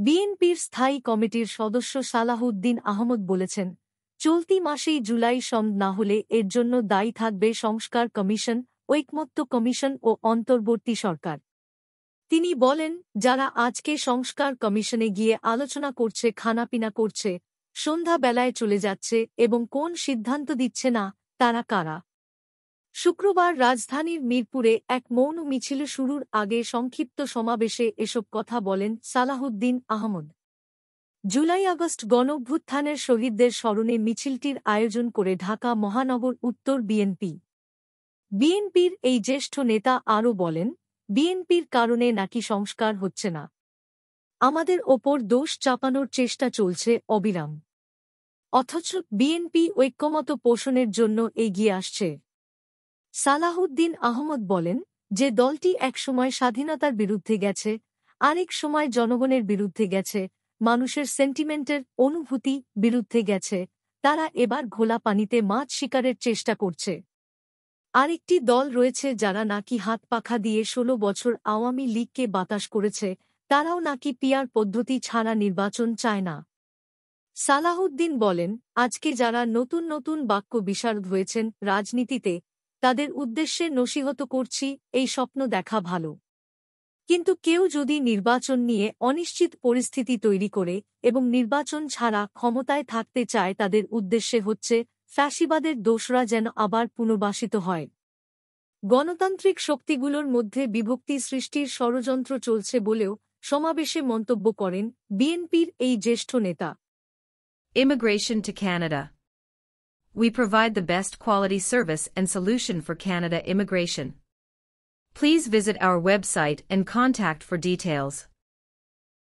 বিএনপির স্থায়ী কমিটির সদস্য সালাহউদ্দিন আহমদ বলেছেন, চলতি মাসেই জুলাই সম না হলে এর জন্য দায়ী থাকবে সংস্কার কমিশন, ঐকমত্য কমিশন ও অন্তর্বর্তী সরকার। তিনি বলেন, যারা আজকে সংস্কার কমিশনে গিয়ে আলোচনা করছে, খানাপিনা করছে, সন্ধ্যাবেলায় চলে যাচ্ছে এবং কোন সিদ্ধান্ত দিচ্ছে না, তারা কারা? শুক্রবার রাজধানীর মিরপুরে এক মৌন মিছিল শুরুর আগে সংক্ষিপ্ত সমাবেশে এসব কথা বলেন সালাহউদ্দিন আহমদ। জুলাই-আগস্ট গণঅভ্যুত্থানের শহীদদের স্মরণে মিছিলটির আয়োজন করে ঢাকা মহানগর উত্তর বিএনপি। বিএনপির এই জ্যেষ্ঠ নেতা আরও বলেন, বিএনপির কারণে নাকি সংস্কার হচ্ছে না। আমাদের ওপর দোষ চাপানোর চেষ্টা চলছে অবিরাম। অথচ বিএনপি ঐক্যমত পোষণের জন্য এগিয়ে আসছে। সালাহউদ্দিন আহমদ বলেন, যে দলটি একসময় স্বাধীনতার বিরুদ্ধে গেছে, আরেক সময় জনগণের বিরুদ্ধে গেছে, মানুষের সেন্টিমেন্টের অনুভূতি বিরুদ্ধে গেছে, তারা এবার ঘোলা পানিতে মাছ শিকারের চেষ্টা করছে। আরেকটি দল রয়েছে যারা নাকি হাত পাখা দিয়ে ১৬ বছর আওয়ামী লীগকে বাতাস করেছে, তারাও নাকি পিআর পদ্ধতি ছাড়া নির্বাচন চায় না। সালাহউদ্দিন বলেন, আজকে যারা নতুন নতুন বাক্য বিশারদ হয়েছেন রাজনীতিতে, তাদের উদ্দেশ্যে নসিহত করছি, এই স্বপ্ন দেখা ভালো। কিন্তু কেউ যদি নির্বাচন নিয়ে অনিশ্চিত পরিস্থিতি তৈরি করে এবং নির্বাচন ছাড়া ক্ষমতায় থাকতে চায়, তাদের উদ্দেশ্যে হচ্ছে ফ্যাসিবাদের দোসরা যেন আবার পুনর্বাসিত হয়। গণতান্ত্রিক শক্তিগুলোর মধ্যে বিভক্তি সৃষ্টির ষড়যন্ত্র চলছে বলেও সমাবেশে মন্তব্য করেন বিএনপির এই জ্যেষ্ঠ নেতা। Immigration to Canada. We provide the best quality service and solution for Canada immigration. Please visit our website and contact for details.